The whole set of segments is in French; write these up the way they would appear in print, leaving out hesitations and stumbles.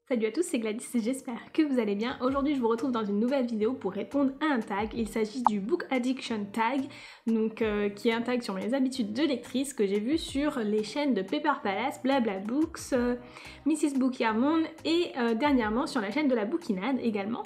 Salut à tous, c'est Gladys et j'espère que vous allez bien. Aujourd'hui je vous retrouve dans une nouvelle vidéo pour répondre à un tag. Il s'agit du Book Addiction Tag, donc qui est un tag sur mes habitudes de lectrice que j'ai vu sur les chaînes de Paper Palace, Blabla Books, Mrs Book Yarmon et dernièrement sur la chaîne de la Bookinade également.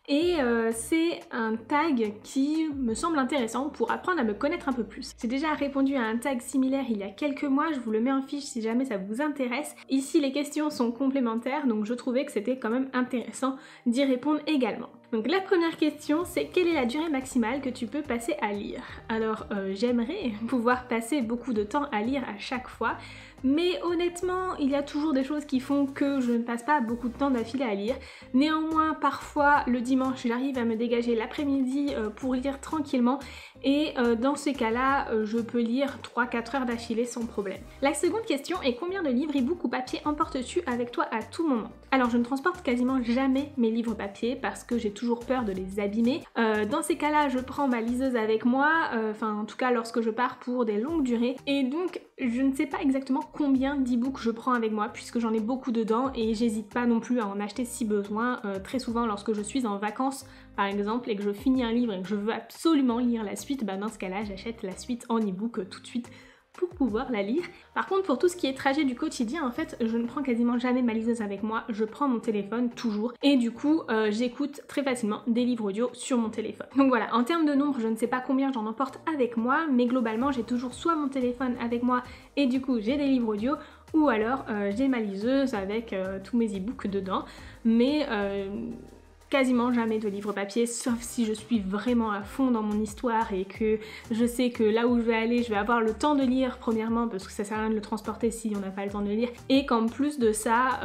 Et c'est un tag qui me semble intéressant pour apprendre à me connaître un peu plus. J'ai déjà répondu à un tag similaire il y a quelques mois, je vous le mets en fiche si jamais ça vous intéresse. Ici les questions sont complémentaires, donc je trouvais que c'était quand même intéressant d'y répondre également. Donc la première question, c'est quelle est la durée maximale que tu peux passer à lire? Alors j'aimerais pouvoir passer beaucoup de temps à lire à chaque fois, mais honnêtement, il y a toujours des choses qui font que je ne passe pas beaucoup de temps d'affilée à lire. Néanmoins, parfois, le dimanche, j'arrive à me dégager l'après-midi pour lire tranquillement et dans ces cas-là, je peux lire 3-4 heures d'affilée sans problème. La seconde question est combien de livres, e-book ou papier emportes-tu avec toi à tout moment? Alors, je ne transporte quasiment jamais mes livres papier parce que j'ai toujours peur de les abîmer. Dans ces cas-là, je prends ma liseuse avec moi, enfin en tout cas lorsque je pars pour des longues durées. Et donc, je ne sais pas exactement combien d'e-books je prends avec moi puisque j'en ai beaucoup dedans et j'hésite pas non plus à en acheter si besoin. Très souvent lorsque je suis en vacances par exemple et que je finis un livre et que je veux absolument lire la suite, bah dans ce cas là j'achète la suite en e-book tout de suite pour pouvoir la lire. Par contre pour tout ce qui est trajet du quotidien en fait je ne prends quasiment jamais ma liseuse avec moi, je prends mon téléphone toujours et du coup j'écoute très facilement des livres audio sur mon téléphone. Donc voilà, en termes de nombre je ne sais pas combien j'en emporte avec moi mais globalement j'ai toujours soit mon téléphone avec moi et du coup j'ai des livres audio ou alors j'ai ma liseuse avec tous mes e-books dedans mais quasiment jamais de livres papier, sauf si je suis vraiment à fond dans mon histoire et que je sais que là où je vais aller, je vais avoir le temps de lire premièrement parce que ça sert à rien de le transporter si on n'a pas le temps de lire et qu'en plus de ça,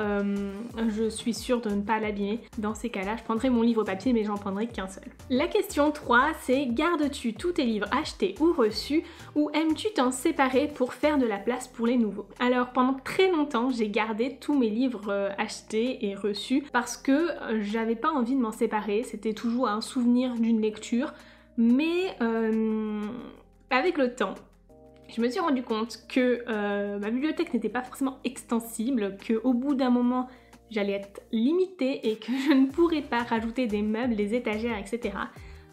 je suis sûre de ne pas l'abîmer. Dans ces cas-là, je prendrai mon livre papier mais j'en prendrai qu'un seul. La question 3, c'est gardes-tu tous tes livres achetés ou reçus ou aimes-tu t'en séparer pour faire de la place pour les nouveaux? Alors pendant très longtemps, j'ai gardé tous mes livres achetés et reçus parce que j'avais pas envie de m'en séparer, c'était toujours un souvenir d'une lecture, mais avec le temps, je me suis rendu compte que ma bibliothèque n'était pas forcément extensible, qu'au bout d'un moment, j'allais être limitée et que je ne pourrais pas rajouter des meubles, des étagères, etc.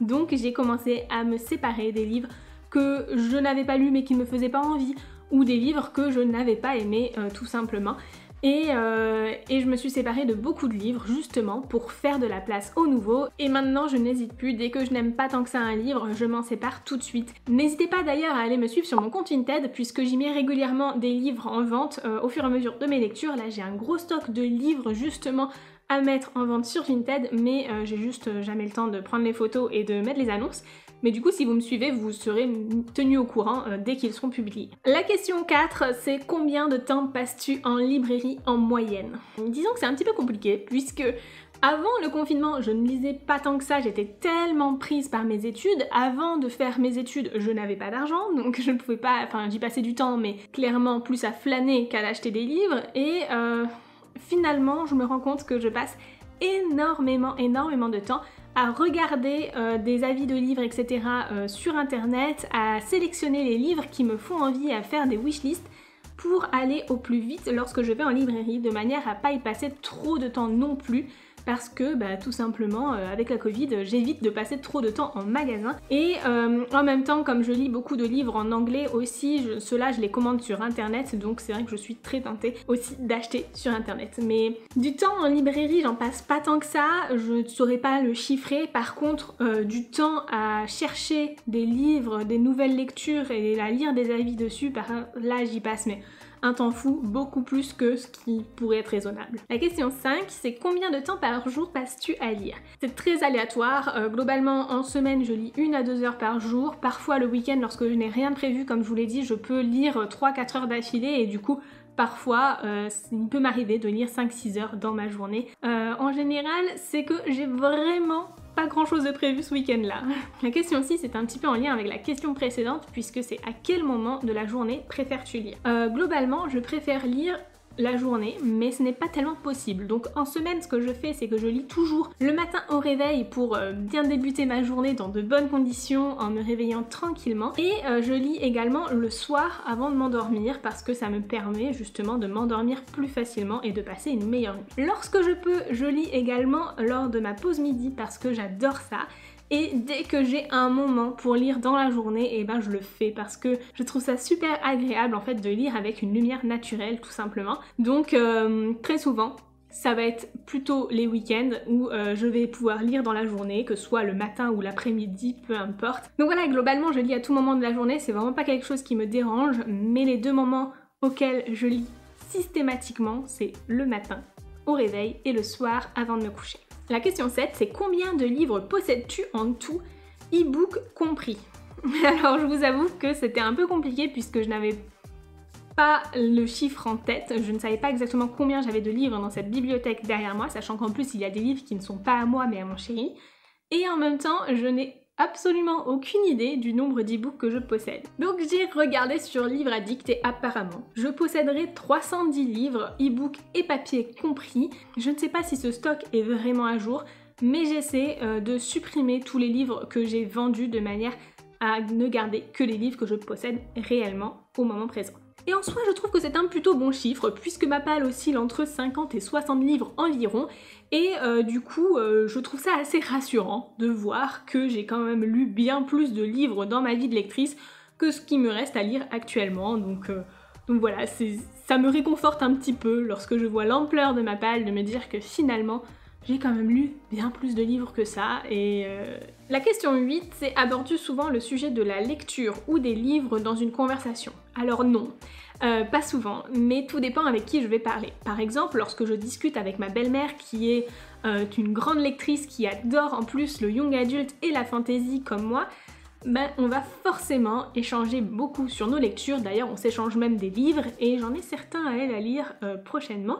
Donc j'ai commencé à me séparer des livres que je n'avais pas lus mais qui ne me faisaient pas envie, ou des livres que je n'avais pas aimés tout simplement. Et je me suis séparée de beaucoup de livres justement pour faire de la place aux nouveaux et maintenant je n'hésite plus, dès que je n'aime pas tant que ça un livre, je m'en sépare tout de suite. N'hésitez pas d'ailleurs à aller me suivre sur mon compte Vinted puisque j'y mets régulièrement des livres en vente au fur et à mesure de mes lectures. Là j'ai un gros stock de livres justement à mettre en vente sur Vinted mais j'ai juste jamais le temps de prendre les photos et de mettre les annonces. Mais du coup, si vous me suivez, vous serez tenu au courant dès qu'ils seront publiés. La question 4, c'est combien de temps passes-tu en librairie en moyenne? Disons que c'est un petit peu compliqué, puisque avant le confinement, je ne lisais pas tant que ça, j'étais tellement prise par mes études. Avant de faire mes études, je n'avais pas d'argent, donc je ne pouvais pas... Enfin, j'y passais du temps, mais clairement plus à flâner qu'à acheter des livres. Et finalement, je me rends compte que je passe énormément de temps à regarder des avis de livres, etc. Sur internet, à sélectionner les livres qui me font envie, à faire des wishlists pour aller au plus vite lorsque je vais en librairie, de manière à pas y passer trop de temps non plus, parce que tout simplement avec la Covid j'évite de passer trop de temps en magasin et en même temps comme je lis beaucoup de livres en anglais aussi, ceux-là je les commande sur internet donc c'est vrai que je suis très tentée aussi d'acheter sur internet. Mais du temps en librairie j'en passe pas tant que ça, je ne saurais pas le chiffrer. Par contre du temps à chercher des livres, des nouvelles lectures et à lire des avis dessus, là j'y passe mais un temps fou, beaucoup plus que ce qui pourrait être raisonnable. La question 5, c'est combien de temps par jour passes-tu à lire? C'est très aléatoire, globalement en semaine je lis 1 à 2 heures par jour, parfois le week-end lorsque je n'ai rien de prévu comme je vous l'ai dit, je peux lire 3-4 heures d'affilée et du coup parfois il peut m'arriver de lire 5-6 heures dans ma journée. En général c'est que j'ai vraiment pas grand chose de prévu ce week-end là. La question 6 est un petit peu en lien avec la question précédente puisque c'est à quel moment de la journée préfères-tu lire? Globalement je préfère lire la journée, mais ce n'est pas tellement possible. Donc en semaine, ce que je fais, c'est que je lis toujours le matin au réveil pour bien débuter ma journée dans de bonnes conditions, en me réveillant tranquillement. Et je lis également le soir avant de m'endormir parce que ça me permet justement de m'endormir plus facilement et de passer une meilleure nuit. Lorsque je peux, je lis également lors de ma pause midi parce que j'adore ça. Et dès que j'ai un moment pour lire dans la journée, et ben je le fais parce que je trouve ça super agréable en fait de lire avec une lumière naturelle tout simplement. Donc très souvent, ça va être plutôt les week-ends où je vais pouvoir lire dans la journée, que ce soit le matin ou l'après-midi, peu importe. Donc voilà, globalement je lis à tout moment de la journée, c'est vraiment pas quelque chose qui me dérange, mais les deux moments auxquels je lis systématiquement, c'est le matin au réveil et le soir avant de me coucher. La question 7, c'est combien de livres possèdes-tu en tout, e-book compris? Alors je vous avoue que c'était un peu compliqué puisque je n'avais pas le chiffre en tête, je ne savais pas exactement combien j'avais de livres dans cette bibliothèque derrière moi, sachant qu'en plus il y a des livres qui ne sont pas à moi mais à mon chéri. Et en même temps, je n'ai absolument aucune idée du nombre d'e-books que je possède. Donc j'ai regardé sur Livre Addict et apparemment, je posséderai 310 livres, e-books et papier compris. Je ne sais pas si ce stock est vraiment à jour, mais j'essaie de supprimer tous les livres que j'ai vendus de manière à ne garder que les livres que je possède réellement au moment présent. Et en soi, je trouve que c'est un plutôt bon chiffre, puisque ma palle oscille entre 50 et 60 livres environ, et du coup, je trouve ça assez rassurant de voir que j'ai quand même lu bien plus de livres dans ma vie de lectrice que ce qui me reste à lire actuellement, donc voilà, ça me réconforte un petit peu lorsque je vois l'ampleur de ma palle, de me dire que finalement, j'ai quand même lu bien plus de livres que ça, et La question 8, c'est abordes-tu souvent le sujet de la lecture ou des livres dans une conversation? Alors non, pas souvent, mais tout dépend avec qui je vais parler. Par exemple, lorsque je discute avec ma belle-mère qui est une grande lectrice qui adore en plus le young adult et la fantasy comme moi, ben, on va forcément échanger beaucoup sur nos lectures. D'ailleurs, on s'échange même des livres et j'en ai certains à elle à lire prochainement.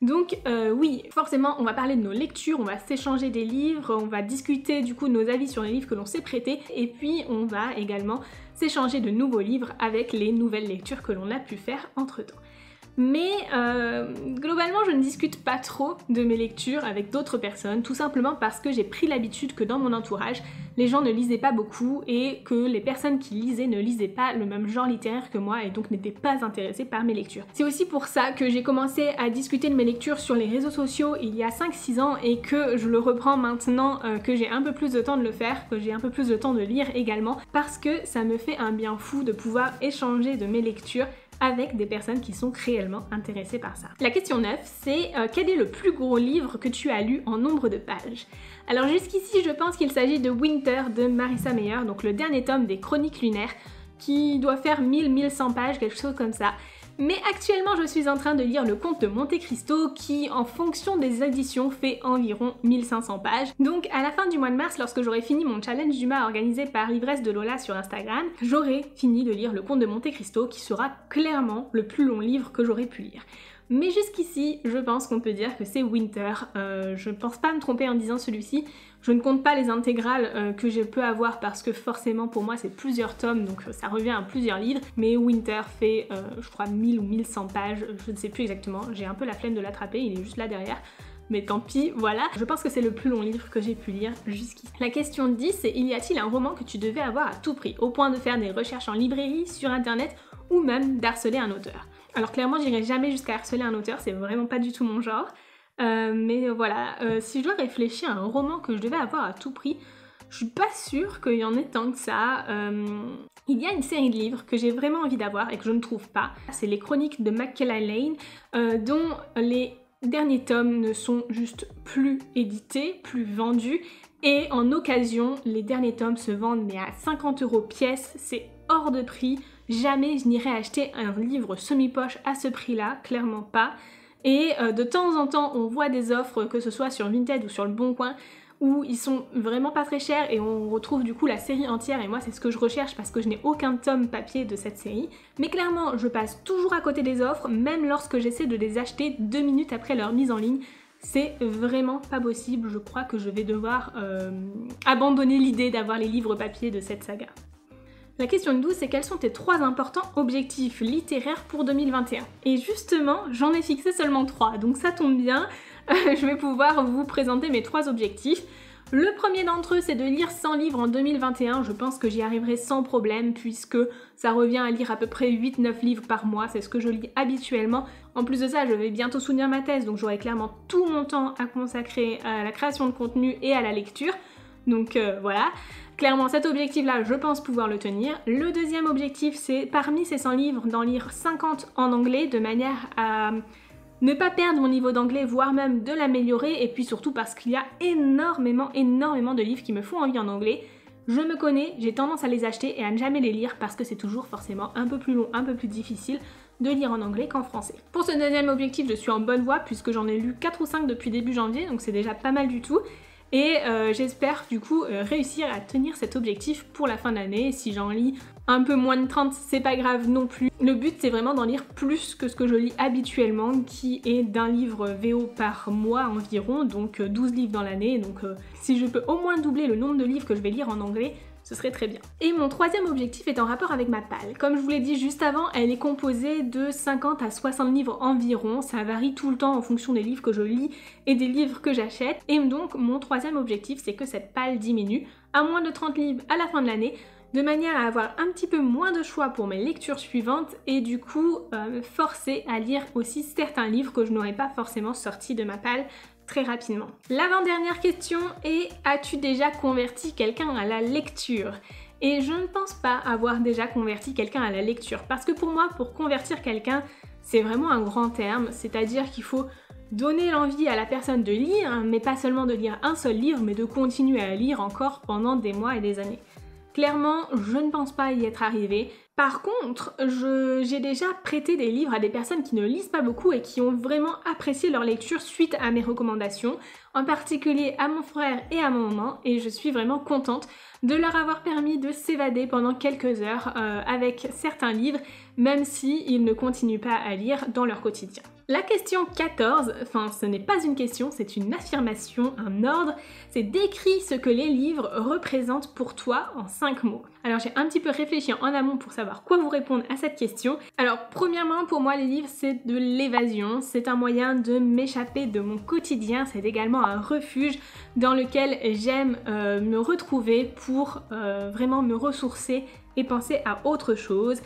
Donc oui, forcément on va parler de nos lectures, on va s'échanger des livres, on va discuter du coup de nos avis sur les livres que l'on s'est prêtés et puis on va également s'échanger de nouveaux livres avec les nouvelles lectures que l'on a pu faire entre temps. Mais globalement je ne discute pas trop de mes lectures avec d'autres personnes, tout simplement parce que j'ai pris l'habitude que dans mon entourage, les gens ne lisaient pas beaucoup et que les personnes qui lisaient ne lisaient pas le même genre littéraire que moi et donc n'étaient pas intéressées par mes lectures. C'est aussi pour ça que j'ai commencé à discuter de mes lectures sur les réseaux sociaux il y a 5-6 ans et que je le reprends maintenant que j'ai un peu plus de temps de le faire, que j'ai un peu plus de temps de lire également, parce que ça me fait un bien fou de pouvoir échanger de mes lectures avec des personnes qui sont réellement intéressées par ça. La question 9, c'est quel est le plus gros livre que tu as lu en nombre de pages? Alors jusqu'ici, je pense qu'il s'agit de Winter de Marissa Meyer, donc le dernier tome des Chroniques lunaires, qui doit faire 1000-1100 pages, quelque chose comme ça. Mais actuellement, je suis en train de lire Le Comte de Monte Cristo qui, en fonction des éditions, fait environ 1500 pages. Donc à la fin du mois de mars, lorsque j'aurai fini mon challenge du mois organisé par L'ivresse de Lola sur Instagram, j'aurai fini de lire Le Comte de Monte Cristo qui sera clairement le plus long livre que j'aurai pu lire. Mais jusqu'ici, je pense qu'on peut dire que c'est Winter. Je ne pense pas me tromper en disant celui-ci. Je ne compte pas les intégrales que je peux avoir parce que forcément pour moi c'est plusieurs tomes, donc ça revient à plusieurs livres. Mais Winter fait, je crois, 1000 ou 1100 pages, je ne sais plus exactement. J'ai un peu la flemme de l'attraper, il est juste là derrière. Mais tant pis, voilà. Je pense que c'est le plus long livre que j'ai pu lire jusqu'ici. La question 10, c'est y a-t-il un roman que tu devais avoir à tout prix, au point de faire des recherches en librairie, sur internet, ou même d'harceler un auteur? Alors clairement, j'irai jamais jusqu'à harceler un auteur, c'est vraiment pas du tout mon genre. Mais voilà, si je dois réfléchir à un roman que je devais avoir à tout prix, je suis pas sûre qu'il y en ait tant que ça. Il y a une série de livres que j'ai vraiment envie d'avoir et que je ne trouve pas. C'est les Chroniques de Mackellar Lane, dont les derniers tomes ne sont juste plus édités, plus vendus. Et en occasion, les derniers tomes se vendent mais à 50 € pièce, c'est hors de prix. Jamais je n'irai acheter un livre semi-poche à ce prix-là, clairement pas. Et de temps en temps, on voit des offres, que ce soit sur Vinted ou sur le Bon Coin, où ils sont vraiment pas très chers et on retrouve du coup la série entière et moi c'est ce que je recherche parce que je n'ai aucun tome papier de cette série. Mais clairement, je passe toujours à côté des offres, même lorsque j'essaie de les acheter 2 minutes après leur mise en ligne. C'est vraiment pas possible, je crois que je vais devoir abandonner l'idée d'avoir les livres papier de cette saga. La question 12, c'est quels sont tes 3 importants objectifs littéraires pour 2021? Et justement, j'en ai fixé seulement 3, donc ça tombe bien, je vais pouvoir vous présenter mes 3 objectifs. Le premier d'entre eux, c'est de lire 100 livres en 2021. Je pense que j'y arriverai sans problème puisque ça revient à lire à peu près 8-9 livres par mois. C'est ce que je lis habituellement. En plus de ça, je vais bientôt soutenir ma thèse, donc j'aurai clairement tout mon temps à consacrer à la création de contenu et à la lecture. Donc voilà. Clairement, cet objectif-là, je pense pouvoir le tenir. Le deuxième objectif, c'est parmi ces 100 livres, d'en lire 50 en anglais de manière à ne pas perdre mon niveau d'anglais, voire même de l'améliorer, et puis surtout parce qu'il y a énormément de livres qui me font envie en anglais. Je me connais, j'ai tendance à les acheter et à ne jamais les lire parce que c'est toujours forcément un peu plus long, un peu plus difficile de lire en anglais qu'en français. Pour ce deuxième objectif, je suis en bonne voie puisque j'en ai lu 4 ou 5 depuis début janvier, donc c'est déjà pas mal du tout. Et j'espère du coup réussir à tenir cet objectif pour la fin de l'année. Si j'en lis un peu moins de 30, c'est pas grave non plus. Le but c'est vraiment d'en lire plus que ce que je lis habituellement, qui est d'un livre VO par mois environ, donc 12 livres dans l'année. Donc si je peux au moins doubler le nombre de livres que je vais lire en anglais, ce serait très bien. Et mon troisième objectif est en rapport avec ma palle. Comme je vous l'ai dit juste avant, elle est composée de 50 à 60 livres environ. Ça varie tout le temps en fonction des livres que je lis et des livres que j'achète. Et donc mon troisième objectif, c'est que cette palle diminue à moins de 30 livres à la fin de l'année, de manière à avoir un petit peu moins de choix pour mes lectures suivantes et du coup me forcer à lire aussi certains livres que je n'aurais pas forcément sortis de ma palle très rapidement. L'avant-dernière question est: as-tu déjà converti quelqu'un à la lecture? Et je ne pense pas avoir déjà converti quelqu'un à la lecture, parce que pour moi, pour convertir quelqu'un, c'est vraiment un grand terme, c'est-à-dire qu'il faut donner l'envie à la personne de lire, mais pas seulement de lire un seul livre, mais de continuer à lire encore pendant des mois et des années. Clairement, je ne pense pas y être arrivée. Par contre, j'ai déjà prêté des livres à des personnes qui ne lisent pas beaucoup et qui ont vraiment apprécié leur lecture suite à mes recommandations, en particulier à mon frère et à ma maman, et je suis vraiment contente de leur avoir permis de s'évader pendant quelques heures avec certains livres, même s'ils ne continuent pas à lire dans leur quotidien. La question 14, enfin ce n'est pas une question, c'est une affirmation, un ordre, c'est décris ce que les livres représentent pour toi en 5 mots. Alors j'ai un petit peu réfléchi en amont pour savoir quoi vous répondre à cette question. Alors premièrement, pour moi les livres c'est de l'évasion, c'est un moyen de m'échapper de mon quotidien, c'est également un refuge dans lequel j'aime me retrouver pour vraiment me ressourcer et penser à autre chose.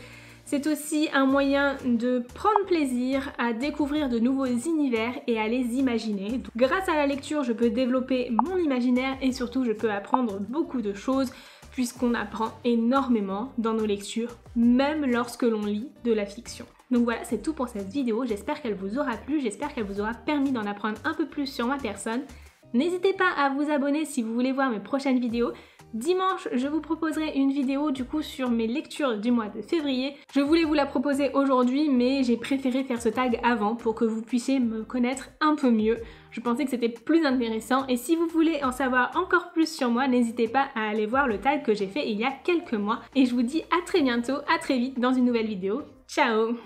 C'est aussi un moyen de prendre plaisir à découvrir de nouveaux univers et à les imaginer. Donc, grâce à la lecture, je peux développer mon imaginaire et surtout je peux apprendre beaucoup de choses puisqu'on apprend énormément dans nos lectures, même lorsque l'on lit de la fiction. Donc voilà, c'est tout pour cette vidéo, j'espère qu'elle vous aura plu, j'espère qu'elle vous aura permis d'en apprendre un peu plus sur ma personne. N'hésitez pas à vous abonner si vous voulez voir mes prochaines vidéos. Dimanche, je vous proposerai une vidéo du coup sur mes lectures du mois de février. Je voulais vous la proposer aujourd'hui, mais j'ai préféré faire ce tag avant pour que vous puissiez me connaître un peu mieux. Je pensais que c'était plus intéressant et si vous voulez en savoir encore plus sur moi, n'hésitez pas à aller voir le tag que j'ai fait il y a quelques mois. Et je vous dis à très bientôt, à très vite dans une nouvelle vidéo. Ciao!